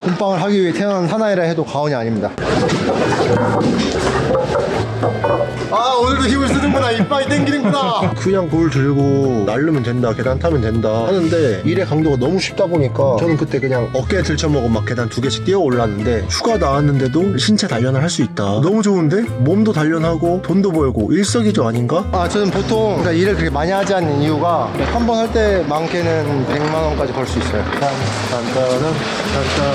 곰빵을 하기 위해 태어난 사나이라 해도 과언이 아닙니다. 아, 오늘도 힘을 쓰는구나. 이빨이 땡기는구나. 그냥 돌 들고 날르면 된다, 계단 타면 된다 하는데 일의 강도가 너무 쉽다 보니까 저는 그때 그냥 어깨에 들쳐먹고 막 계단 2개씩 뛰어 올랐는데 휴가 나왔는데도 신체 단련을 할 수 있다. 너무 좋은데? 몸도 단련하고 돈도 벌고 일석이조 아닌가? 아, 저는 보통 그러니까 일을 그렇게 많이 하지 않는 이유가 한 번 할 때 많게는 100만 원까지 벌 수 있어요. 딴딴딴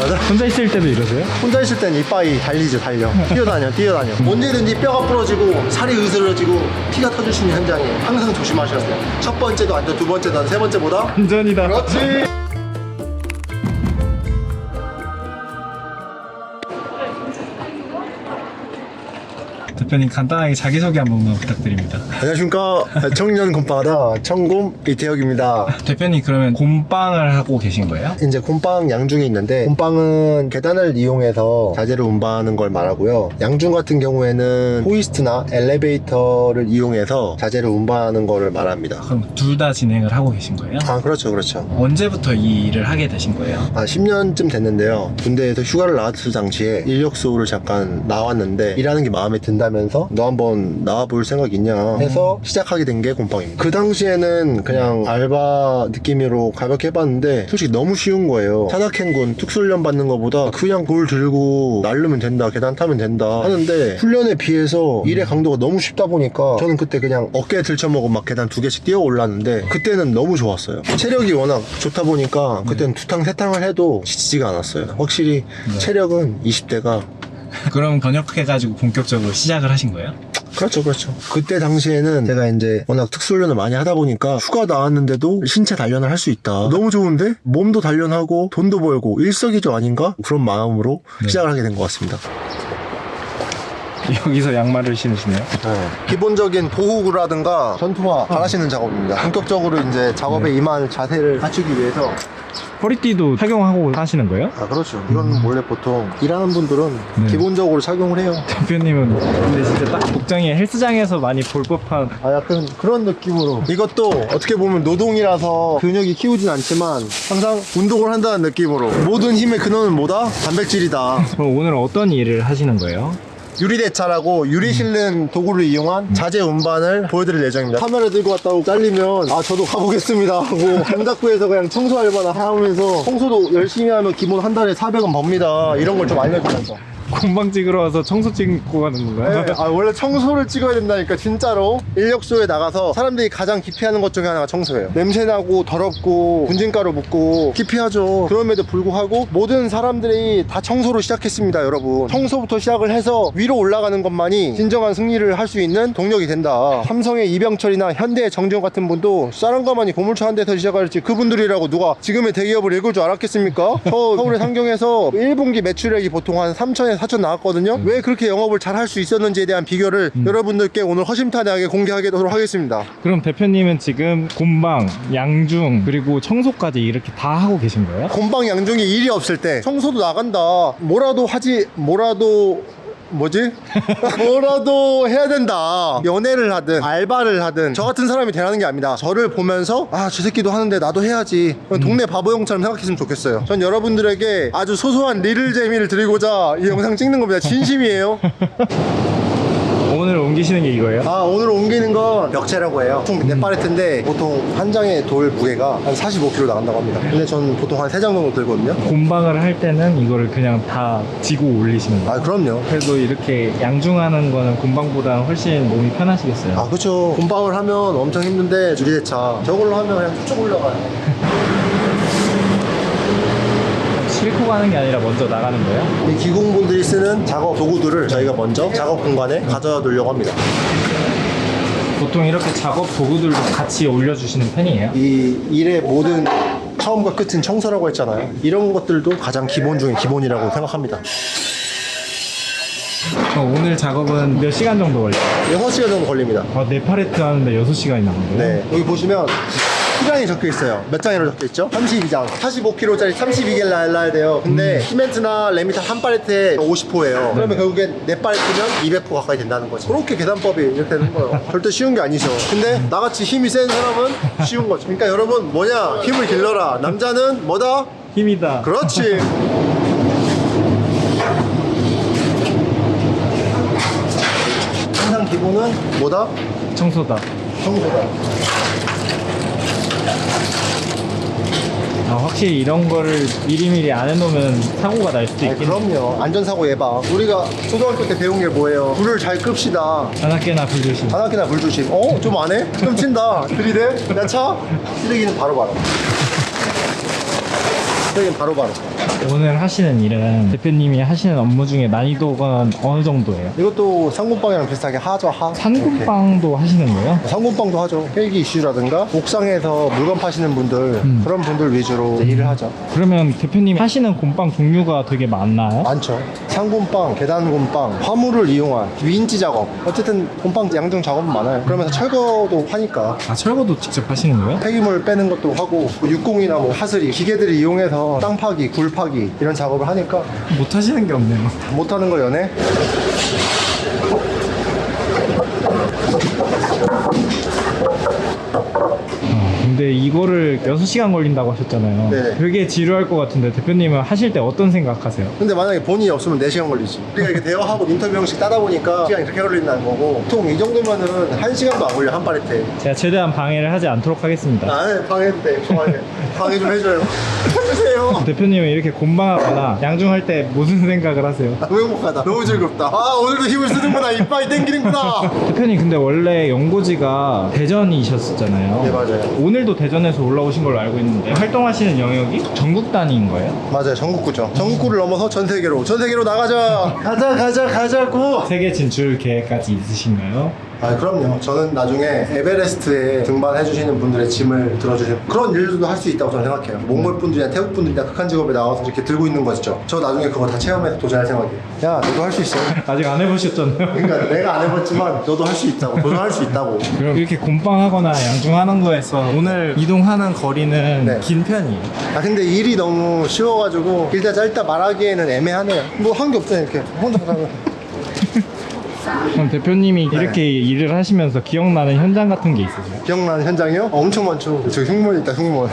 딴딴. 혼자 있을 때도 이러세요? 혼자 있을 땐 이빨이 달리죠. 달려. 뛰어다녀. 언제든지 뼈가 부러지고 살이 으스러지고 피가 터질 수 있는 현장에 항상 조심하셔야 돼요. 첫 번째도 안전, 두 번째도 안전, 세 번째보다 안전이다. 그렇지. 대표님 간단하게 자기소개 한 번만 부탁드립니다. 안녕하십니까. 청년 곰빵하다 청곰 이태혁입니다. 대표님 그러면 곰빵을 하고 계신 거예요? 이제 곰빵 양중이 있는데, 곰빵은 계단을 이용해서 자재를 운반하는 걸 말하고요. 양중 같은 경우에는 호이스트나 엘리베이터를 이용해서 자재를 운반하는 거를 말합니다. 그럼 둘 다 진행을 하고 계신 거예요? 아, 그렇죠. 언제부터 이 일을 하게 되신 거예요? 10년쯤 됐는데요. 군대에서 휴가를 나왔을 당시에 인력수를 잠깐 나왔는데 일하는 게 마음에 든다면서 너 한번 나와볼 생각 있냐 해서 시작하게 된 게 곰빵입니다. 그 당시에는 그냥 알바 느낌으로 가볍게 해봤는데 솔직히 너무 쉬운 거예요. 산악행군 특수훈련 받는 것보다 그냥 돌 들고 날르면 된다, 계단 타면 된다 하는데 훈련에 비해서 일의 강도가 너무 쉽다 보니까 저는 그때 그냥 어깨에 들쳐먹고 막 계단 2개씩 뛰어 올랐는데 그때는 너무 좋았어요. 체력이 워낙 좋다 보니까 그때는 두탕 세탕을 해도 지치지가 않았어요. 확실히 체력은 20대가 그럼 번역해가지고 본격적으로 시작을 하신 거예요? 그렇죠. 그때 당시에는 제가 이제 워낙 특수훈련을 많이 하다 보니까 휴가 나왔는데도 신체 단련을 할 수 있다. 너무 좋은데? 몸도 단련하고 돈도 벌고 일석이조 아닌가? 그런 마음으로 시작을 하게 된 것 같습니다. 여기서 양말을 신으시네요? 기본적인 보호구라든가 전투화 바라시는 작업입니다. 본격적으로 이제 작업에 임할 자세를 갖추기 위해서. 허리띠도 착용하고 하시는 거예요? 아, 그렇죠. 이건 원래 보통 일하는 분들은 기본적으로 착용을 해요. 대표님은 근데 진짜 딱 복장이 헬스장에서 많이 볼 법한. 약간 그런 느낌으로. 이것도 어떻게 보면 노동이라서 근육이 키우진 않지만 항상 운동을 한다는 느낌으로. 모든 힘의 근원은 뭐다? 단백질이다. 그럼 오늘 어떤 일을 하시는 거예요? 유리대차라고 유리 실는 도구를 이용한 자재 운반을 보여드릴 예정입니다. 카메라 들고 왔다고 잘리면 저도 가보겠습니다 하고 감작부에서 그냥 청소 알바나 하면서 청소도 열심히 하면 기본 한 달에 400원 법니다. 이런 걸 좀 알려주면서. 곰방 찍으러 와서 청소 찍고 가는 건가요? 네, 원래 청소를 찍어야 된다니까. 진짜로 인력소에 나가서 사람들이 가장 기피하는 것 중에 하나가 청소예요. 냄새나고 더럽고 분진가루 묻고 기피하죠. 그럼에도 불구하고 모든 사람들이 다 청소로 시작했습니다. 여러분, 청소부터 시작을 해서 위로 올라가는 것만이 진정한 승리를 할 수 있는 동력이 된다. 삼성의 이병철이나 현대의 정지용 같은 분도 사랑가만이 고물차 한 대에서 시작할지 그분들이라고 누가 지금의 대기업을 읽을 줄 알았겠습니까? 저 서울의 상경에서 1분기 매출액이 보통 한 3천에 4천 나왔거든요. 왜 그렇게 영업을 잘 할 수 있었는지에 대한 비결을 여러분들께 오늘 허심탄회하게 공개하도록 하겠습니다. 그럼 대표님은 지금 곰방, 양중, 그리고 청소까지 이렇게 다 하고 계신 거예요? 곰방 양중이 일이 없을 때 청소도 나간다, 뭐라도 하지, 뭐라도 해야 된다. 연애를 하든 알바를 하든 저 같은 사람이 되라는 게 아닙니다. 저를 보면서 저 새끼도 하는데 나도 해야지, 동네 바보형처럼 생각했으면 좋겠어요. 전 여러분들에게 아주 소소한 리를 재미를 드리고자 이 영상 찍는 겁니다. 진심이에요. 오늘 옮기시는 게 이거예요? 오늘 옮기는 건 벽체라고 해요. 총 네 팔레트인데 보통 한 장의 돌 무게가 한 45kg 나간다고 합니다. 근데 저는 보통 한 3장 정도 들거든요. 곰방을 할 때는 이거를 그냥 다 지고 올리시는 거예요? 그럼요. 그래도 이렇게 양중하는 거는 곰방보다 훨씬 몸이 편하시겠어요? 그렇죠. 곰방을 하면 엄청 힘든데 유리대차 저걸로 하면 그냥 쭉 올라가요. 싣고 가는 게 아니라 먼저 나가는 거예요? 이 기공분들이 쓰는 작업 도구들을 저희가 먼저 작업 공간에 가져다 놓으려고 합니다. 보통 이렇게 작업 도구들도 같이 올려주시는 편이에요? 이 일의 모든 처음과 끝은 청소라고 했잖아요. 이런 것들도 가장 기본 중에 기본이라고 생각합니다. 오늘 작업은 몇 시간 정도 걸려요? 6시간 정도 걸립니다. 4팔레트 하는데 6시간이 나온대요? 네, 여기 보시면 수량이 적혀 있어요. 몇 장이라고 적혀 있죠? 32장. 45kg짜리 32개를 날라야 돼요. 근데 시멘트나 레미탄 한 팔레트에 50호예요. 그러면 결국엔 4팔레트면 200호 가까이 된다는 거죠. 그렇게 계산법이 이렇게 되는 거예요. 절대 쉬운 게 아니죠. 근데 나같이 힘이 센 사람은 쉬운 거죠. 그러니까 여러분, 뭐냐? 힘을 길러라. 남자는 뭐다? 힘이다. 그렇지. 이거는 뭐다? 청소다. 청소다. 확실히 이런 거를 미리미리 안 해놓으면 사고가 날 수도 아니, 있겠네. 그럼요. 안전사고 예방. 우리가 초등학교 때 배운 게 뭐예요? 불을 잘 끕시다. 하나깨나 불조심. 하나키나 불 조심. 좀 안 해? 좀 친다. 들이대? 야, 차? 쓰레기는 바로바로. 쓰레기는 바로바로. 오늘 하시는 일은 대표님이 하시는 업무 중에 난이도가 어느 정도예요? 이것도 상군빵이랑 비슷하게 하죠, 하. 산군빵도 하시는 거예요? 상군빵도 하죠. 헬기 이슈라든가 옥상에서 물건 파시는 분들 그런 분들 위주로 이제 일을 하죠. 그러면 대표님이 하시는 곰빵 종류가 되게 많나요? 많죠. 상군빵, 계단군빵, 화물을 이용한 위인지 작업. 어쨌든 곰빵 양중 작업은 많아요. 그러면서 철거도 하니까 아, 철거도 직접 하시는 거예요? 폐기물 빼는 것도 하고 육공이나 뭐 하스리 기계들을 이용해서 땅 파기, 굴 파기 이런 작업을 하니까 못 하시는 게 없네요. 못하는 거 연애? 근데 이거를 6시간 걸린다고 하셨잖아요. 네네. 되게 지루할 것 같은데 대표님은 하실 때 어떤 생각하세요? 근데 만약에 본인이 없으면 4시간 걸리지. 우리가 이렇게 대화하고 인터뷰 형식 따다 보니까 시간이 그렇게 걸린다는 거고 보통 이 정도면은 1시간도 안 걸려 한 파레트. 제가 최대한 방해를 하지 않도록 하겠습니다. 방해도 돼. 좋아해. 방해 좀 해줘요. 해주세요. 대표님은 이렇게 곰방하거나 양중할 때 무슨 생각을 하세요? 너무 행복하다. 너무 즐겁다. 오늘도 힘을 쓰는구나. 이빨이 땡기는구나. 대표님 근데 원래 연고지가 대전이셨었잖아요. 네, 맞아요. 오늘도 대전에서 올라오신 걸로 알고 있는데 활동하시는 영역이 전국 단위인 거예요? 맞아요. 전국구죠. 전국구를 넘어서 전 세계로 나가자. 가자고. 세계 진출 계획까지 있으신가요? 그럼요. 저는 나중에 에베레스트에 등반해주시는 분들의 짐을 들어주시는 그런 일들도 할 수 있다고 저는 생각해요. 몽골 분들이나 태국 분들이나 극한 직업에 나와서 이렇게 들고 있는 거죠. 저 나중에 그거 다 체험해서 도전할 생각이에요. 야, 너도 할 수 있어. 아직 안 해보셨잖아요. 그러니까 내가 안 해봤지만 너도 할 수 있다고. 도전할 수 있다고. 그럼 이렇게 곰방하거나 양중하는 거에서 오늘 이동하는 거리는 네. 긴 편이에요. 근데 일이 너무 쉬워가지고 길다 짧다 말하기에는 애매하네요. 뭐 한 게 없잖아요. 이렇게 혼자 가면. 그럼 대표님이 이렇게 일을 하시면서 기억나는 현장 같은 게 있으세요? 기억나는 현장이요? 엄청 많죠. 저 흉문 있다, 흉문.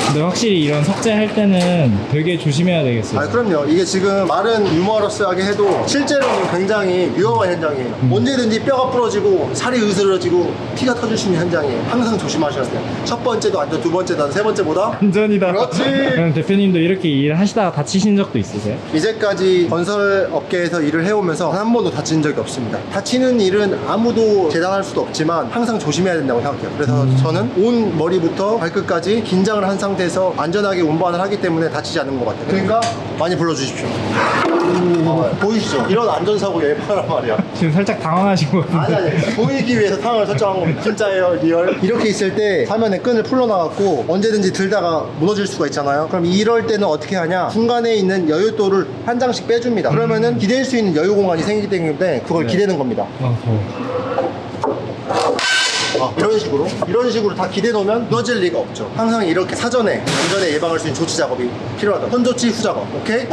근데 확실히 이런 석재 할 때는 되게 조심해야 되겠어요. 그럼요. 이게 지금 말은 유머러스하게 해도 실제로는 굉장히 위험한 현장이에요. 언제든지 뼈가 부러지고 살이 으스러지고 피가 터질 수 있는 현장이에요. 항상 조심하셔야 돼요. 첫 번째도 안전, 두 번째도 안전, 세 번째보다 안전이다. 그렇지. 그럼 대표님도 이렇게 일을 하시다가 다치신 적도 있으세요? 이제까지 건설 업계에서 일을 해오면서 단 한 번도 다친 적이 없습니다. 다치는 일은 아무도 재단할 수도 없지만 항상 조심해야 된다고 생각해요. 그래서 저는 온 머리부터 발끝까지 긴장을 한 상태에서 안전하게 운반을 하기 때문에 다치지 않는 것 같아요. 그러니까 많이 불러주십시오. 보이시죠? 이런 안전사고 예방하란 말이야. 지금 살짝 당황하신 것 같은데. 아니 보이기 위해서 상황을 설정한 겁니다. 진짜예요, 리얼. 이렇게 있을 때 화면에 끈을 풀러나갖고 언제든지 들다가 무너질 수가 있잖아요. 그럼 이럴 때는 어떻게 하냐? 중간에 있는 여윳돌을 한 장씩 빼줍니다. 그러면은 기댈 수 있는 여유 공간이 생기기 때문에 그걸 네. 기대는 겁니다. 이런 식으로 다 기대 놓으면 무너질 리가 없죠. 항상 이렇게 사전에 안전에 예방할 수 있는 조치 작업이 필요하다. 선조치 후작업. 오케이?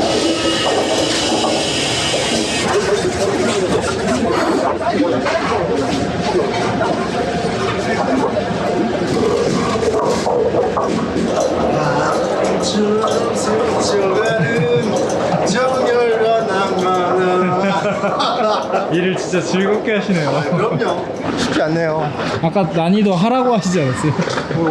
정열과 낭만은 일을 진짜 즐겁게 하시네요. 그럼요. 쉽지 않네요. 아까 난이도 하라고 하시지 않았어요?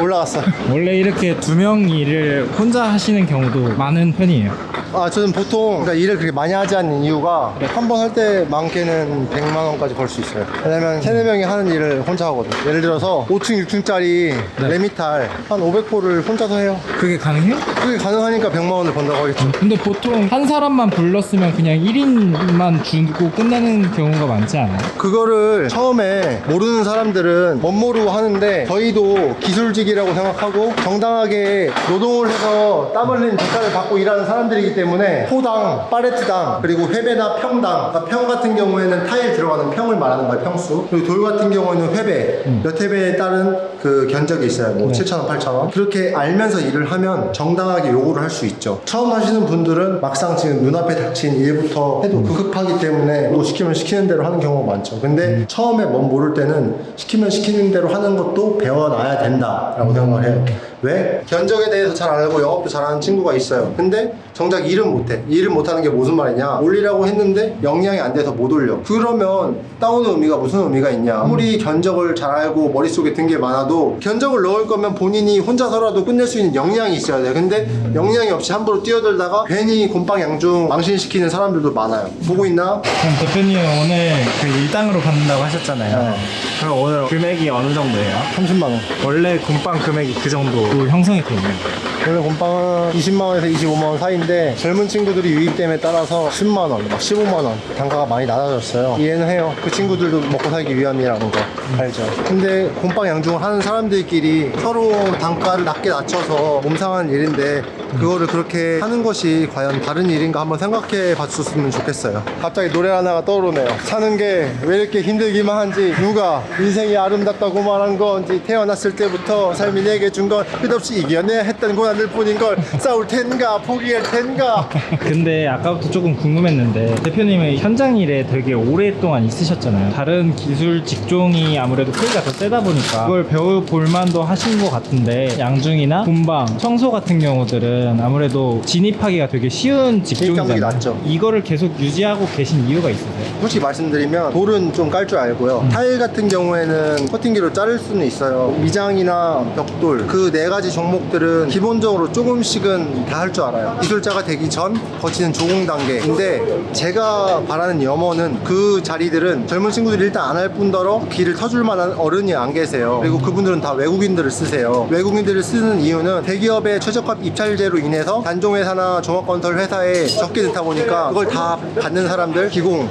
올라갔어. 원래 이렇게 두 명 일을 혼자 하시는 경우도 많은 편이에요. 저는 보통 그러니까 일을 그렇게 많이 하지 않는 이유가 한 번 할 때 많게는 100만 원까지 벌 수 있어요. 왜냐면 3-4명이 하는 일을 혼자 하거든. 예를 들어서 5층, 6층짜리 네. 레미탈 한 500호를 혼자서 해요. 그게 가능해요? 그게 가능하니까 100만 원을 번다고 하겠죠. 근데 보통 한 사람만 불렀으면 그냥 1인만 주고 끝내는 경우가 많지 않아요? 그거를 처음에 모르는 사람들은 멋모르고 하는데 저희도 기술직이라고 생각하고 정당하게 노동을 해서 땀 흘린 대가를 받고 일하는 사람들이기 때문에 호당, 파레트당, 그리고 회배나 평당. 그러니까 평 같은 경우에는 타일 들어가는 평을 말하는 거예요, 평수. 그리고 돌 같은 경우에는 회배, 몇 회배에 따른 그 견적이 있어요. 뭐 7,000원, 8,000원. 그렇게 알면서 일을 하면 정당하게 요구를 할 수 있죠. 처음 하시는 분들은 막상 지금 눈앞에 닥친 일부터 해도 급하기 때문에 뭐 시키면 시키는 대로 하는 경우가 많죠. 근데 처음에 뭔 모를 때는 시키면 시키는 대로 하는 것도 배워놔야 된다라고 생각을 해요. 왜? 견적에 대해서 잘 알고 영업도 잘하는 친구가 있어요. 근데 정작 일은 못해. 일을 못하는 게 무슨 말이냐, 올리라고 했는데 역량이 안 돼서 못 올려. 그러면 따오는 의미가 무슨 의미가 있냐. 아무리 견적을 잘 알고 머릿속에 든 게 많아도 견적을 넣을 거면 본인이 혼자서라도 끝낼 수 있는 역량이 있어야 돼. 근데 역량이 없이 함부로 뛰어들다가 괜히 곰팡 양중 망신시키는 사람들도 많아요. 보고 있나? 그럼 대표님 오늘 그 일당으로 받는다고 하셨잖아요. 네. 그럼 오늘 금액이 어느 정도예요? 30만 원. 원래 곰빵 금액이 그 정도 형성이 돼 있는 거예요. 원래 곰빵은 20만 원에서 25만 원 사이인데 젊은 친구들이 유입됨에 따라서 10만 원, 막 15만 원 단가가 많이 낮아졌어요. 이해는 해요. 그 친구들도 먹고 살기 위함이라는 거 알죠. 근데 곰빵 양중을 하는 사람들끼리 서로 단가를 낮게 낮춰서 몸 상하는 일인데 그거를 그렇게 하는 것이 과연 다른 일인가 한번 생각해 봤었으면 좋겠어요. 갑자기 노래 하나가 떠오르네요. 사는 게 왜 이렇게 힘들기만 한지, 누가 인생이 아름답다고 말한 건지, 태어났을 때부터 삶이 내게 준 건 끝없이 이겨내야 했던 고난일 뿐인 걸, 싸울 텐가 포기할 텐가. 근데 아까부터 조금 궁금했는데 대표님은 현장 일에 되게 오랫동안 있으셨잖아요. 다른 기술 직종이 아무래도 페이가 더 세다 보니까 그걸 배워볼 만도 하신 것 같은데 양중이나 곰방, 청소 같은 경우들은 아무래도 진입하기가 되게 쉬운 직종이잖아요. 진입장벽이 낮죠. 이거를 계속 유지하고 계신 이유가 있으세요? 솔직히 말씀드리면 돌은 좀 깔 줄 알고요. 타일 같은 경우에는 커팅기로 자를 수는 있어요. 미장이나 벽돌 그 네 가지 종목들은 기본적으로 조금씩은 다 할 줄 알아요. 기술자가 되기 전 거치는 조공 단계인데, 제가 바라는 염원은 그 자리들은 젊은 친구들이 일단 안 할 뿐더러 길을 터줄 만한 어른이 안 계세요. 그리고 그분들은 다 외국인들을 쓰세요. 외국인들을 쓰는 이유는 대기업의 최저가 입찰제로 인해서 단종회사나 종합건설 회사에 적게 넣다 보니까 그걸 다 받는 사람들, 기공,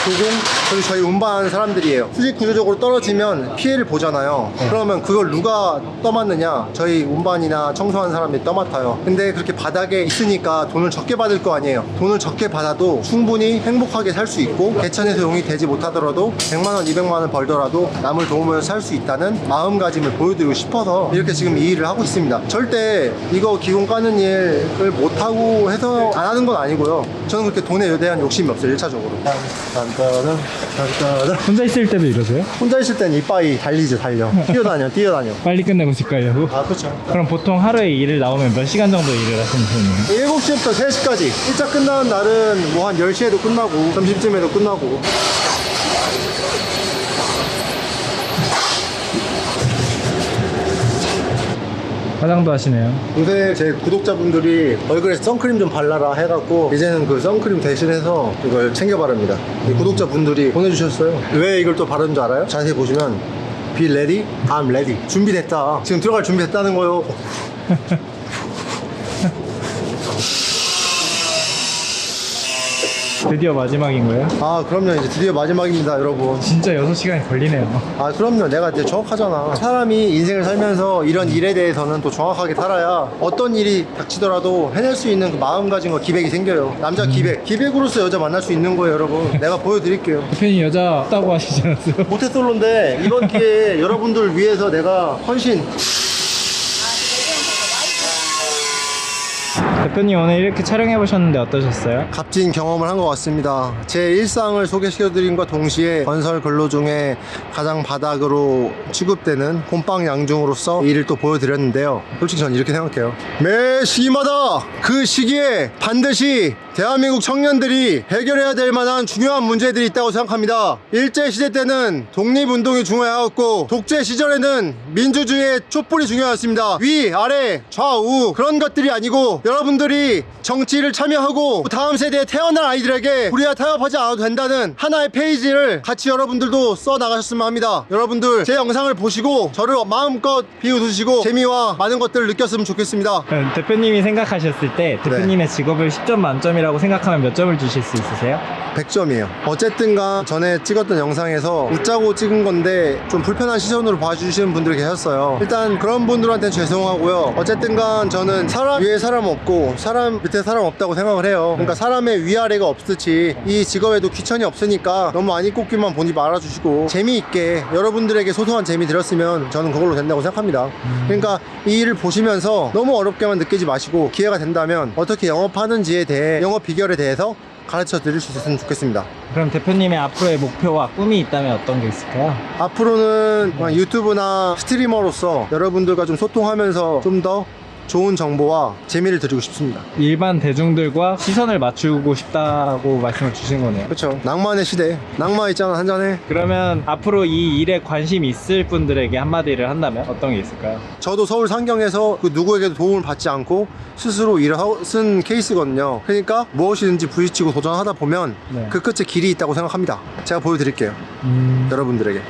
조공, 그리고 저희 운반하는 사람들이에요. 수직 구조적으로 떨어지면 피해를 보잖아요. 그러면 그걸 누가 떠맡느냐? 저희 운반이나 청소하는 사람들이 떠맡아요. 근데 그렇게 바닥에 있으니까 돈을 적게 받을 거 아니에요. 돈을 적게 받아도 충분히 행복하게 살 수 있고, 개천에서 용이 되지 못하더라도 100만원, 200만원 벌더라도 남을 도우면서 살 수 있다는 마음가짐을 보여드리고 싶어서 이렇게 지금 이 일을 하고 있습니다. 절대 이거 기공 까는 일을 못하고 해서 안 하는 건 아니고요. 저는 그렇게 돈에 대한 욕심이 없어요. 1차적으로. 단단한. 혼자 있을 때도 이러세요? 혼자 있을 땐 이빠이 달리죠. 달려. 뛰어다녀. 빨리 끝내고 집 가려고? 아, 그렇죠. 그럼 보통 하루에 일을 나오면 몇 시간 정도 일을 하시는 편이에요? 7시부터 3시까지. 일자 끝나는 날은 뭐 한 10시에도 끝나고 점심쯤에도 끝나고. 화장도 하시네요. 요새 제 구독자분들이 얼굴에 선크림 좀 발라라 해갖고 이제는 그 선크림 대신해서 이걸 챙겨 바릅니다. 이 구독자분들이 보내주셨어요. 왜 이걸 또 바르는 줄 알아요? 자세히 보시면 Be ready, I'm ready. 준비됐다. 지금 들어갈 준비됐다는 거요. 드디어 마지막인 거예요? 아, 그럼요. 이제 드디어 마지막입니다, 여러분. 진짜 6시간이 걸리네요. 아, 그럼요. 내가 이제 정확하잖아. 사람이 인생을 살면서 이런 일에 대해서는 또 정확하게 살아야 어떤 일이 닥치더라도 해낼 수 있는 그 마음가짐과 기백이 생겨요. 남자 기백. 기백으로서 여자 만날 수 있는 거예요, 여러분. 내가 보여드릴게요. 대표님 여자 없다고 하시지 않았어요? 모태솔로인데 이번 기회에 여러분들을 위해서 내가 헌신. 대표님 오늘 이렇게 촬영해 보셨는데 어떠셨어요? 값진 경험을 한 것 같습니다. 제 일상을 소개시켜드림과 동시에 건설 근로 중에 가장 바닥으로 취급되는 곰빵 양중으로서 이 일을 또 보여드렸는데요. 솔직히 저는 이렇게 생각해요. 매 시기마다 그 시기에 반드시 대한민국 청년들이 해결해야 될 만한 중요한 문제들이 있다고 생각합니다. 일제시대 때는 독립운동이 중요하였고, 독재 시절에는 민주주의의 촛불이 중요했습니다. 위, 아래, 좌우 그런 것들이 아니고, 여러분들이 정치를 참여하고 다음 세대에 태어날 아이들에게 우리와 타협하지 않아도 된다는 하나의 페이지를 같이 여러분들도 써나가셨으면 합니다. 여러분들 제 영상을 보시고 저를 마음껏 비웃으시고 재미와 많은 것들을 느꼈으면 좋겠습니다. 대표님이 생각하셨을 때 대표님의 직업을 10점 만점이라고 생각하면 몇 점을 주실 수 있으세요? 100점이에요. 어쨌든간 전에 찍었던 영상에서 웃자고 찍은 건데 좀 불편한 시선으로 봐주시는 분들이 계셨어요. 일단 그런 분들한테는 죄송하고요. 어쨌든간 저는 사람 위에 사람 없고 사람 밑에 사람 없다고 생각을 해요. 그러니까 사람의 위아래가 없듯이 이 직업에도 귀천이 없으니까 너무 안 입고기만 보지 말아주시고 재미있게 여러분들에게 소소한 재미 드렸으면 저는 그걸로 된다고 생각합니다. 그러니까 이 일을 보시면서 너무 어렵게만 느끼지 마시고 기회가 된다면 어떻게 영업하는지에 대해, 영업 비결에 대해서 가르쳐 드릴 수 있었으면 좋겠습니다. 그럼 대표님의 앞으로의 목표와 꿈이 있다면 어떤 게 있을까요? 앞으로는 그냥 유튜브나 스트리머로서 여러분들과 좀 소통하면서 좀 더 좋은 정보와 재미를 드리고 싶습니다. 일반 대중들과 시선을 맞추고 싶다고 말씀을 주신 거네요. 그렇죠. 낭만의 시대. 낭만 있잖아, 한잔해. 그러면 앞으로 이 일에 관심 있을 분들에게 한마디를 한다면 어떤 게 있을까요? 저도 서울 상경에서 그 누구에게도 도움을 받지 않고 스스로 일을 쓴 케이스거든요. 그러니까 무엇이든지 부딪히고 도전하다 보면 네. 그 끝에 길이 있다고 생각합니다. 제가 보여드릴게요. 여러분들에게.